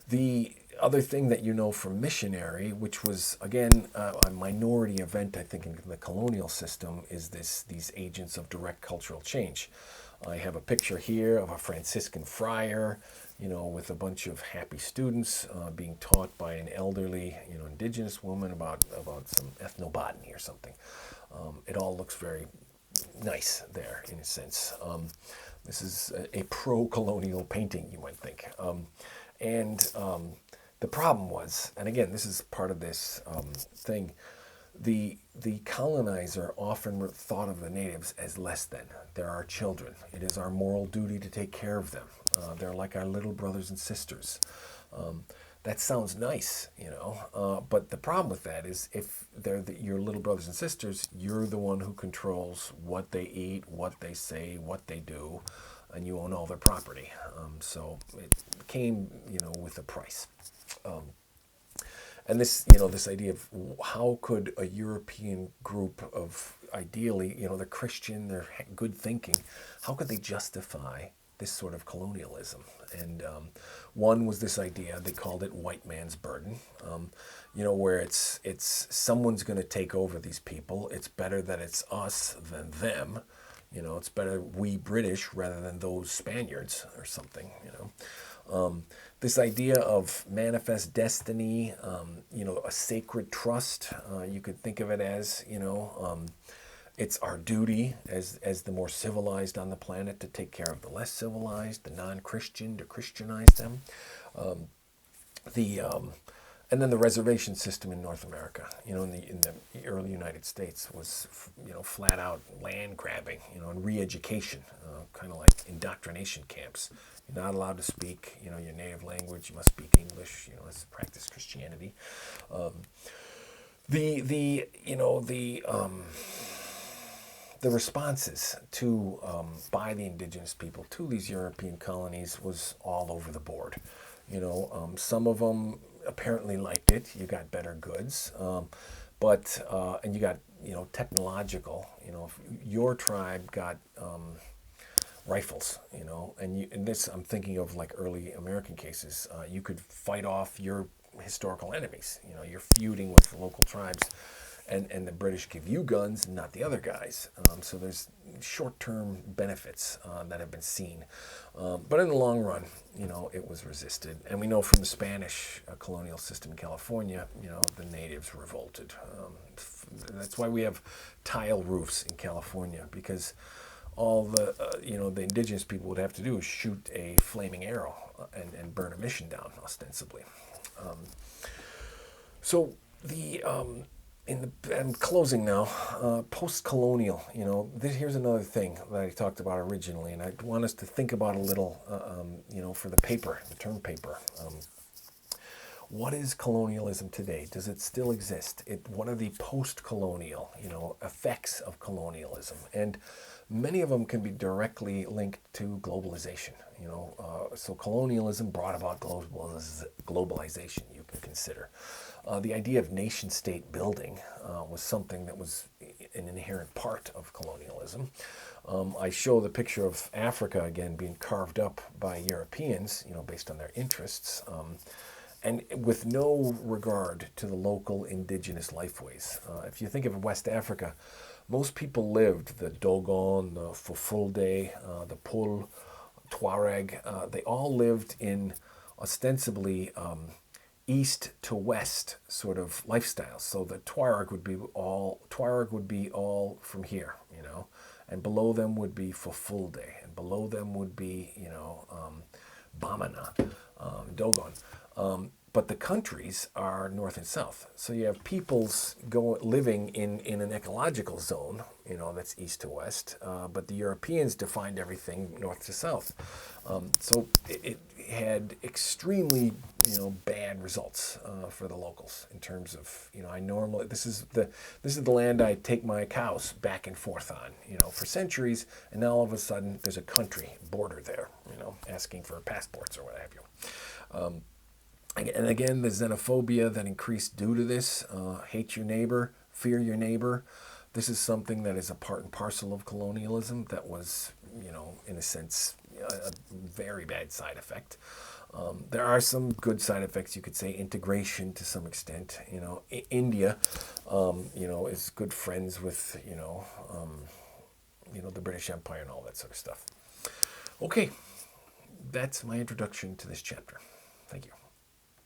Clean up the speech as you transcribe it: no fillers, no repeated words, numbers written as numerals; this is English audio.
The other thing that you know from missionary, which was again a minority event, I think, in the colonial system, is these agents of direct cultural change. I have a picture here of a Franciscan friar, with a bunch of happy students being taught by an elderly, indigenous woman about some ethnobotany or something. It all looks very nice there, in a sense. This is a pro-colonial painting, you might think. And the problem was, and again, this is part of this thing, the colonizer often thought of the natives as less than. They're our children. It is our moral duty to take care of them. They're like our little brothers and sisters. That sounds nice, but the problem with that is if they're your little brothers and sisters, you're the one who controls what they eat, what they say, what they do, and you own all their property. So it came, with a price. And this idea of how could a European group of, ideally, they're Christian, they're good thinking, how could they justify this sort of colonialism? And one was this idea, they called it white man's burden, where it's someone's going to take over these people. It's better that it's us than them. It's better we British rather than those Spaniards or something, This idea of manifest destiny, a sacred trust, you could think of it as, it's our duty as the more civilized on the planet to take care of the less civilized, the non-Christian, to Christianize them. And then the reservation system in North America, in the early United States was, flat out land grabbing, and re-education, kind of like indoctrination camps. You're not allowed to speak, your native language. You must speak English, as practice Christianity. The responses to by the indigenous people to these European colonies was all over the board. Some of them apparently liked it. You got better goods, and you got technological. Your tribe got rifles, and this I'm thinking of like early American cases. You could fight off your historical enemies. You're feuding with local tribes. And the British give you guns and not the other guys. So there's short-term benefits that have been seen. But in the long run, it was resisted. And we know from the Spanish colonial system in California, the natives revolted. That's why we have tile roofs in California, because all the indigenous people would have to do is shoot a flaming arrow and burn a mission down, ostensibly. So I'm closing now. Post-colonial, here's another thing that I talked about originally, and I want us to think about a little, for the paper, the term paper. What is colonialism today? Does it still exist? What are the post-colonial, effects of colonialism? And many of them can be directly linked to globalization. So colonialism brought about globalization, you can consider. The idea of nation-state building was something that was an inherent part of colonialism. I show the picture of Africa, again, being carved up by Europeans, based on their interests, and with no regard to the local indigenous lifeways. If you think of West Africa, most people lived, the Dogon, the Fulfulde, the Pul, Tuareg, they all lived in ostensibly east to west sort of lifestyles. So the Tuareg would be all from here, and below them would be Fulfulde, and below them would be, Bamana, Dogon. But the countries are north and south. So you have peoples living in an ecological zone, that's east to west. But the Europeans defined everything north to south. So it had extremely, bad results for the locals in terms of, this is the land I take my cows back and forth on, for centuries, and now all of a sudden there's a country border there, asking for passports or what have you. And again, the xenophobia that increased due to this, hate your neighbor, fear your neighbor. This is something that is a part and parcel of colonialism that was, in a sense, a very bad side effect. There are some good side effects. You could say integration to some extent. India, is good friends with the British Empire and all that sort of stuff. Okay, that's my introduction to this chapter. Thank you.